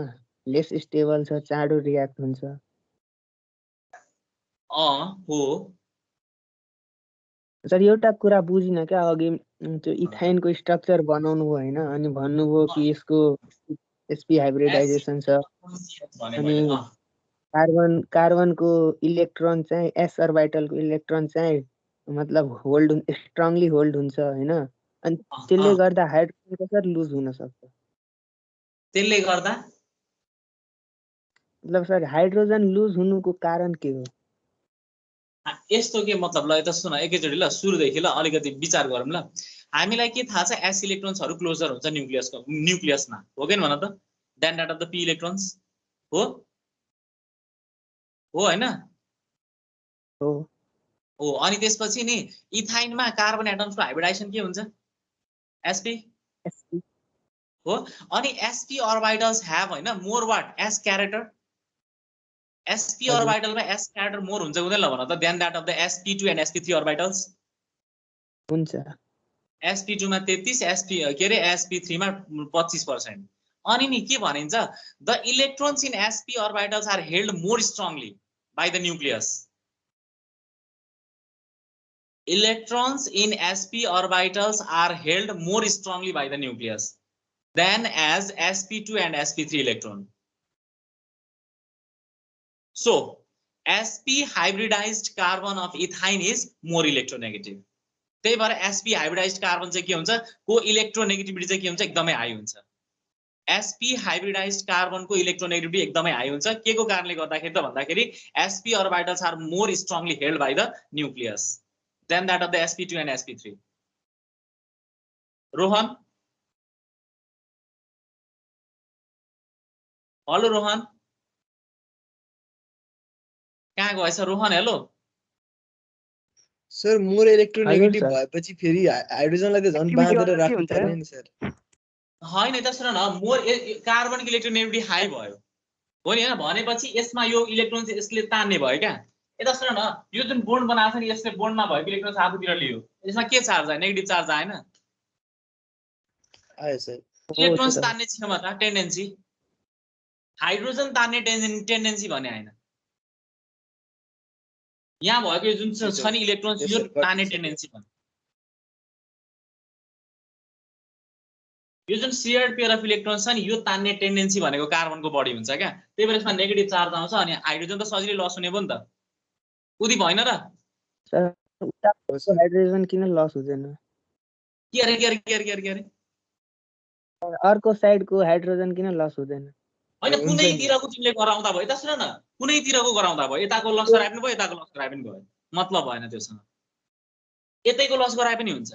लेस स्टेबल छ चाँडो रिएक्ट हुन्छ हो सर एउटा कुरा बुझिन क्या अघि त्यो इथाइनको स्ट्रक्चर बनाउनु भयो हैन अनि भन्नुभयो कि यसको sp हाइब्रिडाइजेसन छ अनि कार्बनको इलेक्ट्रोन चाहिँ s अर्बिटलको इलेक्ट्रोन चाहिँ मतलब होल्ड स्ट्रङली होल्ड हुन्छ हैन अनि त्यसले गर्दा हाइड्रोजन कसरी लुज हुन सक्छ त्यसले गर्दा मतलब सर हाइड्रोजन लुज हुनुको कारण के हो यस्तो के मतलब ल यता सुन एकैचोटि ल सुरुदेखि ल अलिकति विचार गरौँ ल हामीलाई के थाहा छ s इलेक्ट्रोन्सहरु क्लोजर हुन्छ न्यूक्लियसमा हो कि भन त then that of the p electrons हो हैन हो अनि त्यसपछि नि इथाइनमा कार्बन एटम्सको हाइब्रिडाइजेसन के हुन्छ sp हो अनि sp ऑर्बिटल्स हैव हैन more what s character sp ऑर्बिटलमा s क्यारेक्टर मोर हुन्छ हुँदैन ल भन त then that of the sp2 and sp3 orbitals हुन्छ sp2 मा 33 sp के रे sp3 मा 25% अनि नि के भनिन्छ the electrons in sp orbitals are held more strongly by the nucleus electrons in sp orbitals are held more strongly by the nucleus than as sp2 and sp3 electron so sp hybridized carbon of ethine is more electronegative त्यही भएर sp hybridized carbon चाहिँ के हुन्छ को electronegativity चाहिँ के हुन्छ एकदमै हाई हुन्छ sp hybridized carbon को इलेक्ट्रोनेगेटिभिटी एकदमै हाई हुन्छ के को कारणले गर्दाखेरि त भन्दाखेरि sp orbitals are more strongly held by the nucleus than that of the sp2 and sp3 Rohan hello Rohan कहाँ गएछ Rohan hello sir more electronegative भएपछि फेरि हाइड्रोजनलाई त झन् बाँधेर राख्नु पर्ने नि सर हैन त सुन न मोर कार्बनको इलेक्ट्रोनेगेटिभिटी हाई भयो हो नि हैन भनेपछि यसमा यो इलेक्ट्रोन चाहिँ यसले तान्ने भयो क्या यता सुन न यो जुन बोन्ड बनाएको छ नि यसले बोन्डमा भएको इलेक्ट्रोन आफूतिर लियो यसमा के चार्ज आयो नेगेटिभ चार्ज आएन आयो सर इलेक्ट्रोन्स तान्ने क्षमता टेन्डेन्सी हाइड्रोजन तान्ने टेन्डेन्सी भने हैन यहाँ भएको जुन छ नि इलेक्ट्रोन्स यो तान्ने टेन्डेन्सी भन्छ यो जुन शेयर्ड पेयर अफ इलेक्ट्रोन्स छ नि यो तान्ने टेन्डेन्सी भनेको कार्बनको बढी हुन्छ क्या त्यही भएर यसमा नेगेटिभ चार्ज आउँछ अनि हाइड्रोजन त सजिलै लस हुने भयो नि त उदी भएन र सर हाइड्रोजन किन लस हुँदैन के अरे अर्को साइडको हाइड्रोजन किन लस हुँदैन हैन कुनैतिरको तिमीले गराउँदा भयो त सुन न कुनैतिरको गराउँदा भयो यताको लस गराए पनि भयो यताको लस गराए पनि भयो मतलब भएन त्योसँग यतैको लस गराए पनि हुन्छ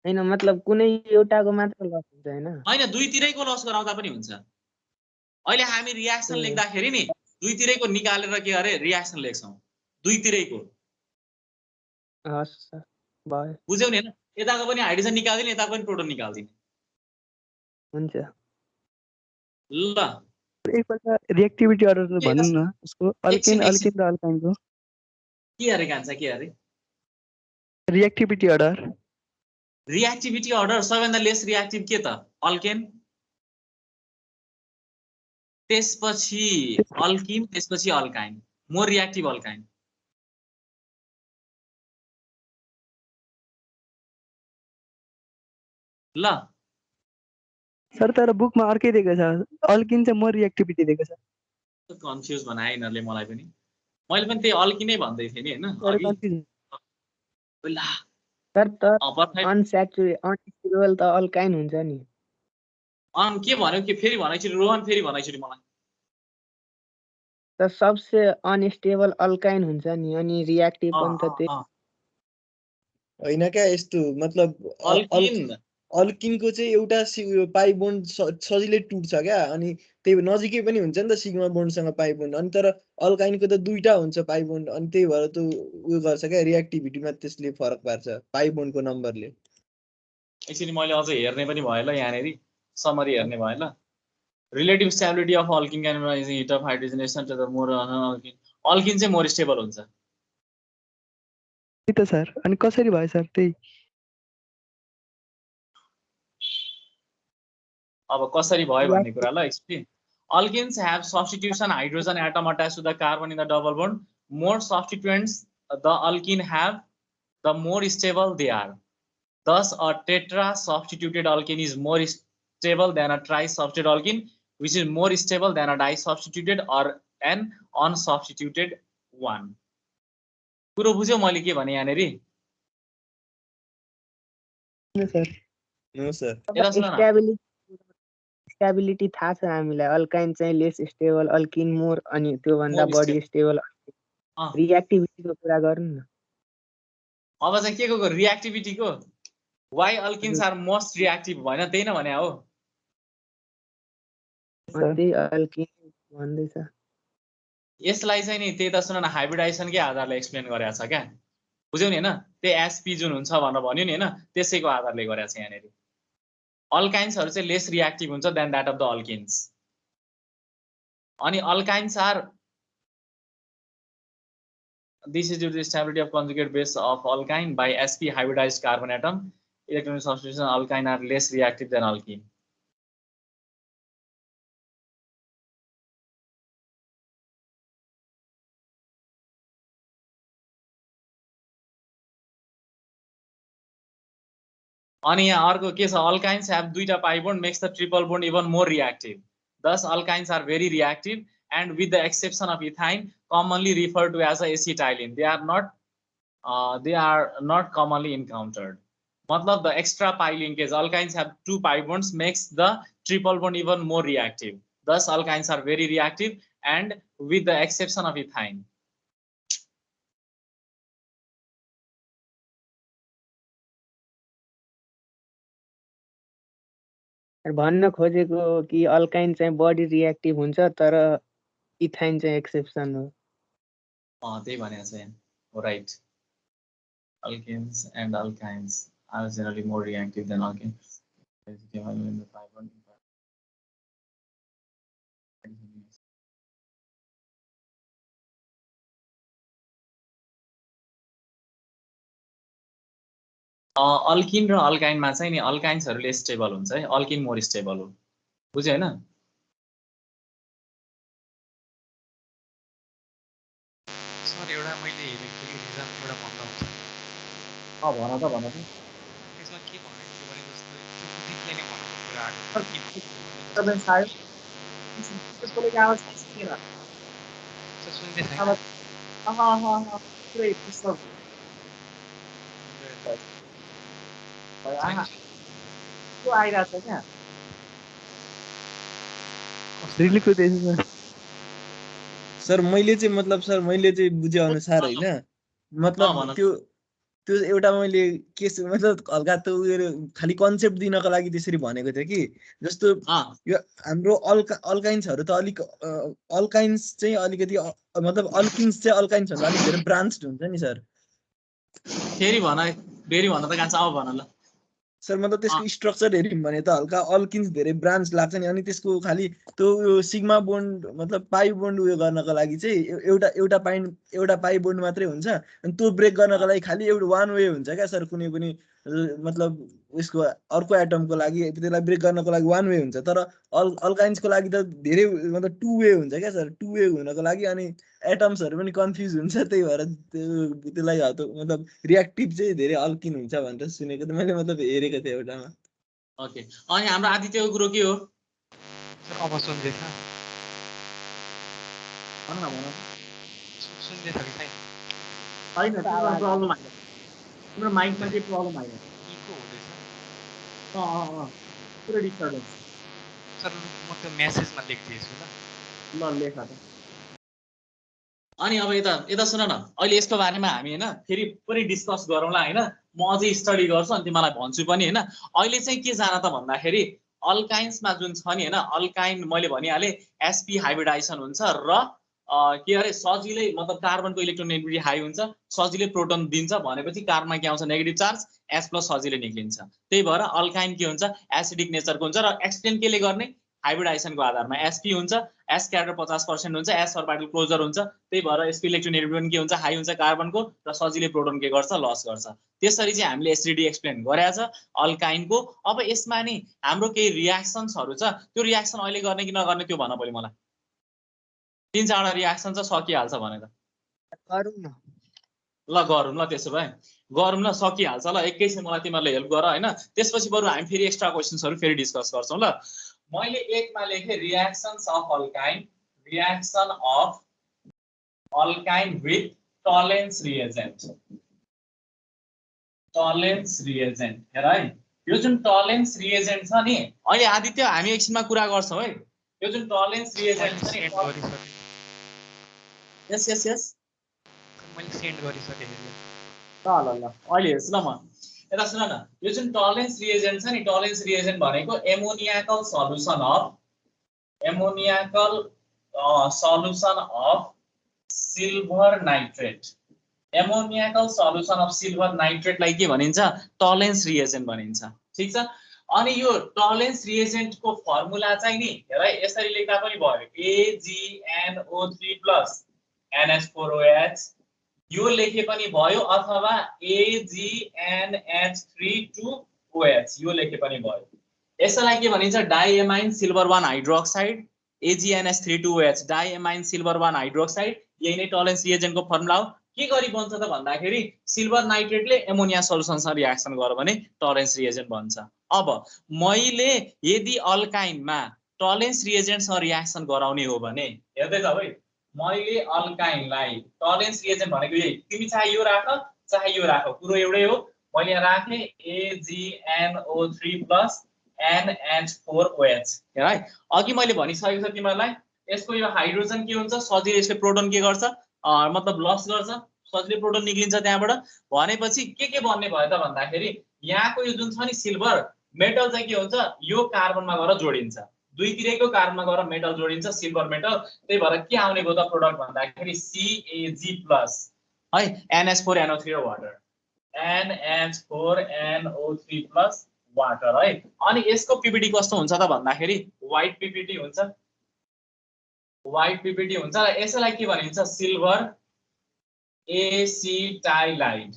हैन मतलब कुनै एउटाको मात्र लस हुन्छ हैन दुईतिरैको लस गराउँदा पनि हुन्छ अहिले हामी रियाक्सन लेख्दाखेरि नि दुईतिरैको निकालेर के अरे रियाक्सन लेख्छौं दुईतिरैको हस् सर भयो बुझ्यौ नि हैन यताको पनि हाइड्रोजन निकाल्दिने यताको पनि प्रोटोन निकाल्दिने हुन्छ ल एकपल्ट रिएक्टिभिटी अर्डर भन्नु न उसको अल्किन र अल्काइनको के अरे कान्छ के अरे रिएक्टिभिटी अर्डर सबैभन्दा लेस रिएक्टिभ के त अल्केन त्यसपछि अल्किन त्यसपछि अल्काइन मोर रिएक्टिभ अल्काइन ल सर तर बुकमा अर्कै दिएको छ अल्किन चाहिँ मोर रिएक्टिभिटी दिएको छ कन्फ्युज बनाए यिनीहरूले मलाई पनि मैले पनि त्यही अल्किनै भन्दै थिएँ नि हैन सर त अनस्याचुरेटेड त अल्काइन हुन्छ नि के भन्यो के फेरि भनेपछि रोहन फेरि भनेपछि मलाई त सबसे अनस्टेबल अल्काइन हुन्छ नि अनि रिएक्टिभ पनि त त्यही हैन क्या यस्तो मतलब अल्किन अल्किनको चाहिँ एउटा पाई बोन्ड सजिलै टुट्छ क्या, अनि त्यही नजिकै पनि हुन्छ नि त सिग्मा बोन्डसँग पाई बोन्ड, अनि तर अल्काइनको त दुईटा हुन्छ पाई बोन्ड, अनि त्यही भएर त्यो उयो गर्छ क्या, रियाक्टिभिटीमा त्यसले फरक पार्छ पाई बोन्डको नम्बरले। एक्चुअली मैले अझ हेर्ने पनि भयो ल, यहाँनिर समरी हेर्ने भयो ल। Relative stability of alkene can raise heat of hydrogenation to the more alkene. Alkene चाहिँ मोर स्टेबल हुन्छ। त्यही त सर, अनि कसरी भयो सर त्यही? अब कसरी भयो भन्ने कुरा ल actually alkynes have substitution hydrogen atom attached to the carbon in the double bond. More substituents the alkene have, the more stable they are. Thus, a tetra substituted alkene is more stable than a tri-substituted alkene, which is more stable than a di-substituted or an unsubstituted one. कुरो बुझ्यौ मैले के भने यहाँनेरि? No sir. Stability थाहा छ हामीलाई, alkyne चाहिँ लेस स्टेबल, अल्किन मोर, अनि त्यो भन्दा बढी स्टेबल। रिएक्टिभिटीको कुरा गर्नु न। अब चाहिँ के को रिएक्टिभिटीको why alkenes are most reactive भएन, त्यही न भने हो। त्यही अल्किन भन्दैछ। यसलाई चाहिँ नि त्यही त सुन न हाइब्रिडाइजेसनकै आधारले एक्सप्लेन गरेको छ क्या, बुझ्यौ नि हैन? त्यो एसपी जुन हुन्छ भनेर भन्यो नि हैन, त्यसैको आधारले गरेको छ यहाँनेरि। अल्काइन्सहरु चाहिँ लेस रिएक्टिभ हुन्छ then that of the alkenes, अनि alkynes are this is due to the stability of conjugate base of alkyne by sp hybridized carbon atom. Electronic substitution alkyne are less reactive than alkene. अनि यहाँ अर्को के छ, alkynes have दुईटा pi bond makes the triple bond even more reactive. Thus alkynes are very reactive, and with the exception of ethyne, commonly referred to as a acetylene, they are not commonly encountered. मतलब the extra pi linkage, alkynes have two pi bonds makes the triple bond even more reactive. Thus alkynes are very reactive, and with the exception of ethyne. भन्न खोजेको कि alkyne चाहिँ बढी reactive हुन्छ तर ethyne चाहिँ exception हो। त्यही भनेको छ यहाँ हो, right. Alkenes and alkynes are generally more reactive than alkenes. Alkene र अल्काइनमा चाहिँ नि अल्काइन्सहरुले स्टेबल हुन्छ है, अल्किन मोर स्टेबल हो, बुझ्यो हैन? सर एउटा मैले हेरेको थिएँ रिजन एउटा भन्दा हुन्छ। भन त भन त। त्यसमा के भनेको थियो भने जस्तो त्यो उदितले नै भनेको कुरा आएको तपाईं सायद त्यसकोले आवाज के र सुन्दै छैन। पुरै डिस्टर्ब त्यो आइरहेछ क्या। रिलीको देख्नु सर मैले चाहिँ मतलब सर मैले चाहिँ बुझे अनुसार हैन, मतलब त्यो एउटा मैले के मतलब हल्का त्यो खाली कन्सेप्ट दिनको लागि त्यसरी भनेको थियो कि जस्तो यो हाम्रो अल्काइन्सहरु त अलिक अल्काइन्स चाहिँ अलिकति मतलब अल्किन्स चाहिँ अल्काइन्स भन्दा अलिक धेरै ब्रान्च्ड हुन्छ नि सर। फेरि भन त गान्छ, अब भन ल सर। मतलब त्यसको स्ट्रक्चर हेर्यौं भने त हल्का अल्किन्स धेरै ब्रान्च लाग्छ नि, अनि त्यसको खाली त्यो सिग्मा बोन्ड मतलब पाई बोन्ड उयो गर्नको लागि चाहिँ एउटा पाई बोन्ड मात्रै हुन्छ, अनि त्यो ब्रेक गर्नको लागि खाली एउटा वान वे हुन्छ क्या सर। कुनै पनि मतलब उसको अर्को एटमको लागि त्यसलाई ब्रेक गर्नको लागि वान वे हुन्छ, तर अल्काइन्सको लागि त धेरै मतलब टु वे हुन्छ क्या सर। टु वे हुनको लागि अनि एटम्सहरु पनि कन्फ्युज हुन्छ, त्यही भएर त्यसलाई मतलब रिएक्टिभ चाहिँ धेरै अल्किन हुन्छ भनेर सुनेको त मैले, मतलब हेरेको थिएँ एउटामा। ओके, अनि हाम्रो आदित्यको कुरो के हो? सर अब सुन्दैछ? भन न भन। सुन्दै छ कि छैन? छैन, प्रब्लम आयो। हाम्रो माइकमा के प्रब्लम आयो? इको हुँदैछ। पुरै डिस्टर्बेन्स। सर म त्यो मेसेजमा लेख्दिएछु ल लेख त। अनि अब यता सुन न, अहिले यसको बारेमा हामी हैन फेरि पनि डिस्कस गरौँला हैन। म अझै स्टडी गर्छु अनि तिमीलाई भन्छु पनि हैन। अहिले चाहिँ के जान त भन्दाखेरि अल्काइन्समा जुन छ नि हैन, अल्काइन मैले भनिहालेँ sp हाइब्रिडाइजेसन हुन्छ र के अरे सजिलै मतलब कार्बनको इलेक्ट्रोनेगेटिभिटी हाई हुन्छ, सजिलै प्रोटोन दिन्छ भनेपछि कार्बनमा के आउँछ नेगेटिभ चार्ज H+ सजिलै निक्लिन्छ। त्यही भएर अल्काइन के हुन्छ एसिडिक नेचरको हुन्छ र एक्सप्लेन केले गर्ने हाइब्रिडाइजेसनको आधारमा sp हुन्छ, s क्यारेक्टर 50% हुन्छ, s अर्बिटल क्लोजर हुन्छ, त्यही भएर sp इलेक्ट्रोनेगेटिभिटी पनि के हुन्छ हाई हुन्छ कार्बनको र सजिलै प्रोटोन के गर्छ लस गर्छ। त्यसरी चाहिँ हामीले एसिडी एक्सप्लेन गरेका छ अल्काइनको। अब यसमा नि हाम्रो केही रियाक्सन्सहरु छ, त्यो रियाक्सन अहिले गर्ने कि नगर्ने त्यो भन पहिले मलाई। 3-4 रियाक्सन छ सकिहाल्छ भने त गरौँ न ल गरौँ ल, त्यसो भए गरौँ ल, सकिहाल्छ ल। एकैछिन मलाई तिमीहरूले हेल्प गर हैन, त्यसपछि बरु हामी फेरि एक्स्ट्रा क्वेशन्सहरु फेरि डिस्कस गर्छौं ल। मैले 1 मा लेखे reactions of alkyne, reaction of alkyne with Tollens reagent. Tollens reagent हेर है, यो जुन टलेन्स रिएजेन्ट छ नि अहिले आदित्य हामी एकछिनमा कुरा गर्छौं है। यो जुन टलेन्स रिएजेन्ट छ नि यस यस यस मैले सेन्ड गरिसकेँ। ल ल ल अहिले हेर्छु ल म। यता सुन न, यो जुन टलेन्स रिएजेन्ट छ नि, टलेन्स रिएजेन्ट भनेको ammoniacal solution of silver nitrate. Ammoniacal solution of silver नाइट्रेटलाई के भनिन्छ टलेन्स रिएजेन्ट भनिन्छ। ठीक छ। अनि यो टलेन्स रिएजेन्टको फर्मुला चाहिँ नि हेर यसरी लेख्दा पनि भयो AgNO3+ NH4OH यो लेखे पनि भयो अथवा AgNH3 यो लेखे पनि भयो। यसलाई के भनिन्छ diamine silver 1 hydroxide AgNH3 diamine silver 1 hydroxide. यही नै टलेन्स रिएजेन्टको फर्मुला हो। के गरी बन्छ त भन्दाखेरि सिल्भर नाइट्रेटले एमोनिया सल्युसनसँग रियाक्सन गर्यो भने टलेन्स रिएजेन्ट बन्छ। अब मैले यदि अल्काइनमा टलेन्स रिएजेन्टसँग रियाक्सन गराउने हो भने हेर्दै जाऊ है, मैले अल्काइनलाई टलेन्स रिएजेन्ट भनेको यही, तिमी चाहे यो राख चाहे यो राख, कुरो एउटै हो। मैले यहाँ राखे AgNO3+ NH4OH। हेर है अघि मैले भनिसकेको छ तिमीहरूलाई, यसको यो हाइड्रोजन के हुन्छ सजिलै यसले प्रोटोन के गर्छ मतलब लस गर्छ, सजिलै प्रोटोन निक्लिन्छ त्यहाँबाट। भनेपछि के बन्ने भयो त भन्दाखेरि यहाँको यो जुन छ नि सिल्भर मेटल चाहिँ के हुन्छ यो कार्बनमा गएर जोडिन्छ, दुईतिरैको कार्बनमा गएर मेटल जोडिन्छ सिल्भर मेटल। त्यही भएर के आउने भयो त प्रोडक्ट भन्दाखेरि Cag+ है NH4NO3 र वाटर, NH4NO3+ वाटर है। अनि यसको पीपीटी कस्तो हुन्छ त भन्दाखेरि व्हाइट पीपीटी हुन्छ, व्हाइट पीपीटी हुन्छ। र यसलाई के भनिन्छ सिल्भर एसिटाइलाइड।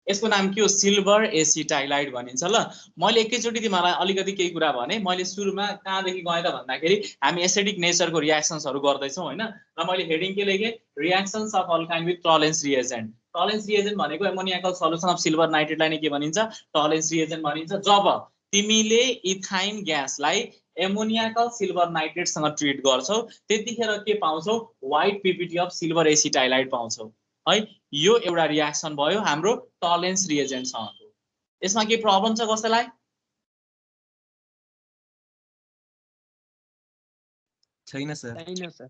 यसको नाम के हो सिल्भर एसिटाइलाइड भनिन्छ। ल मैले एकैचोटी तिमीलाई अलिकति केही कुरा भने, मैले सुरुमा कहाँदेखि गएँ त भन्दाखेरि हामी एसिडिक नेचरको रियाक्सन्सहरु गर्दैछौँ हैन, र मैले हेडिङ के लेखे reactions of alkyne with Tollens reagent. Tollens reagent भनेको एमोनियाकल सल्युसन अफ सिल्भर नाइट्रेटलाई नै के भनिन्छ टलेन्स रिएजेन्ट भनिन्छ। जब तिमीले इथाइन ग्यासलाई एमोनियाकल सिल्भर नाइट्रेटसँग ट्रिट गर्छौ त्यतिखेर के पाउँछौ white PPT of silver acetylide पाउँछौ है। यो एउटा रियाक्सन भयो हाम्रो टलेन्स रिएजेन्टसँगको। यसमा के प्रब्लम छ कसैलाई? छैन सर। छैन सर।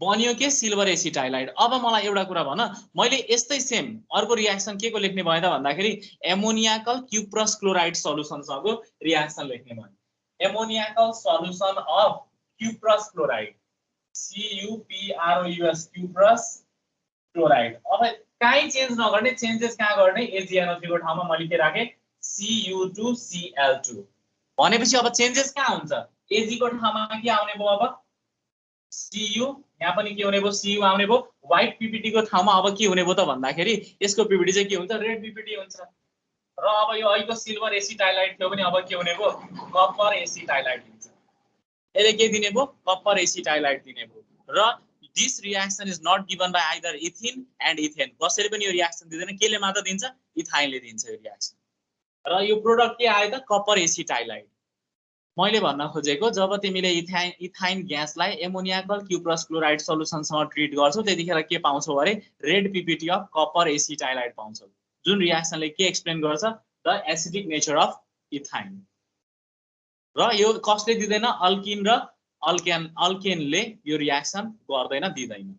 बन्यो के सिल्भर एसिटाइलाइड। अब मलाई एउटा कुरा भन, मैले यस्तै सेम अर्को रियाक्सन के को लेख्ने भए त भन्दाखेरि एमोनियाकल क्युप्रस क्लोराइड सल्युसनसँगको रियाक्सन लेख्ने भए। Ammoniacal solution of cuprous chloride CuProus cuprous chloride. अब कहीँ चेन्ज नगर्ने, चेन्जेस कहाँ गर्ने AgNO3 को ठाउँमा मैले के राखे Cu2Cl2 भनेपछि अब चेन्जेस कहाँ हुन्छ Ag को ठाउँमा के आउने भयो अब Cu, यहाँ पनि के हुने भयो Cu आउने भयो। व्हाइट पीपीटी को ठाउँमा अब के हुने भयो त भन्दाखेरि यसको पीपीटी चाहिँ के हुन्छ रेड पीपीटी हुन्छ। र अब यो अहिलेको सिल्भर एसिटाइलाइड थियो भने अब के हुने भयो कपर एसिटाइलाइड हुन्छ। यसले के दिने भयो कपर एसिटाइलाइड दिने भयो। र this reaction is not given by either ethyne and ethane. कसैले पनि यो रियाक्सन दिँदैन, केले मात्र दिन्छ इथाइनले दिन्छ यो रियाक्सन। र यो प्रोडक्ट के आयो त कपर एसिटाइलाइड। मैले भन्न खोजेको जब तिमीले इथाइन ग्यासलाई एमोनियाकल क्युप्रस क्लोराइड सल्युसनसँग ट्रिट गर्छौ त्यतिखेर के पाउँछौ अरे रेड पीपीटी अफ कपर एसिटाइलाइड पाउँछौ, जुन रियाक्सनले के एक्सप्लेन गर्छ the acidic nature of ethyne. र यो कसले दिँदैन अल्किन र अल्केनले यो रियाक्सन गर्दैन दिँदैन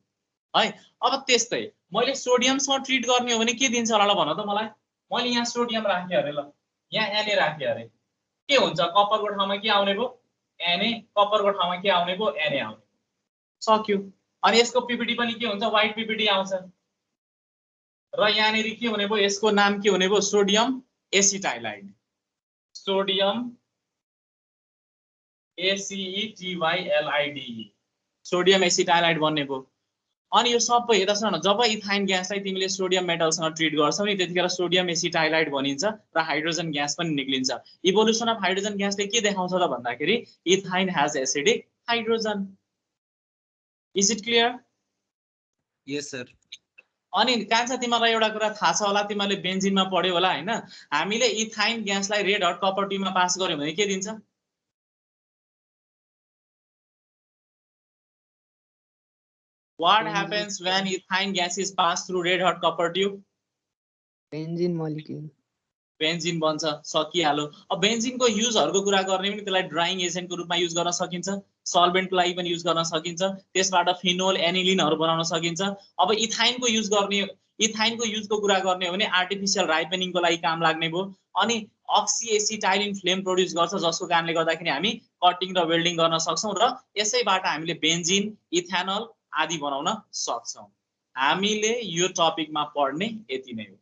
है। अब त्यस्तै मैले सोडियमसँग ट्रिट गर्ने हो भने के दिन्छ होला भन त मलाई। मैले यहाँ सोडियम राखेँ अरे ल, यहाँ Na राखेँ अरे, के हुन्छ? कपरको ठाउँमा के आउने भयो? Na, कपरको ठाउँमा के आउने भयो? Na आउने, सक्यो। अनि यसको पिपिटी पनि के हुन्छ? व्हाइट पिपिटी आउँछ। र यहाँनेरि के हुने भयो? यसको नाम के हुने भयो? सोडियम एसिटाइलाइड, सोडियम ACETYLIDE, सोडियम एसिटाइलाइड बन्ने भयो। अनि यो सबै हेर्दा सुन न, जब इथाइन ग्यासलाई तिमीले सोडियम मेटलसँग ट्रिट गर्छौ नि त्यतिखेर सोडियम एसिटाइलाइड बनिन्छ र हाइड्रोजन ग्यास पनि निक्लिन्छ। इभोल्युसन अफ हाइड्रोजन ग्यासले के देखाउँछ त भन्दाखेरि ethyne has acidic hydrogen. Is it clear? Yes sir. अनि कान्छा तिमीलाई एउटा कुरा थाहा छ होला, तिमीले बेन्जिनमा पढ्यौ होला हैन, हामीले इथाइन ग्यासलाई रेड हट कपर ट्युबमा पास गर्यो भने के दिन्छ? What happens when ethane gas is passed through red hot copper tube? Benzene molecule, benzene बन्छ, सकिहाल्यो। अब बेन्जिनको युजहरुको कुरा गर्ने पनि त्यसलाई ड्राइङ एजेन्टको रूपमा युज गर्न सकिन्छ, सल्भेन्टको लागि पनि युज गर्न सकिन्छ, त्यसबाट फिनोल एनिलिनहरु बनाउन सकिन्छ। अब इथाइनको युज गर्ने, इथाइनको युजको कुरा गर्ने हो भने आर्टिफिशियल राइपनिङको लागि काम लाग्ने भयो। अनि अक्सी एसिटाइलिन फ्लेम प्रोड्युस गर्छ, जसको कारणले गर्दाखेरि हामी कटिङ र वेल्डिङ गर्न सक्छौं र यसैबाट हामीले बेन्जिन, इथेनल आदि बनाउन सक्छौं। हामीले यो टपिकमा पढ्ने यति नै हो।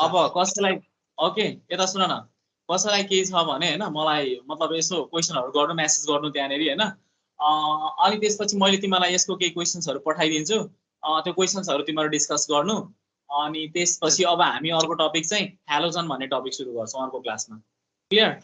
अब कसैलाई ओके यता सुन न, कसैलाई केही छ भने हैन मलाई मतलब यसो क्वेशनहरु गर्नु, मेसेज गर्नु त्यहाँनेरि हैन। अनि त्यसपछि मैले तिमीलाई यसको केही क्वेशन्सहरु पठाइदिन्छु, त्यो क्वेशन्सहरु तिमीहरु डिस्कस गर्नु। अनि त्यसपछि अब हामी अर्को टपिक चाहिँ हेलोजन भन्ने टपिक सुरु गर्छौं अर्को क्लासमा। क्लियर?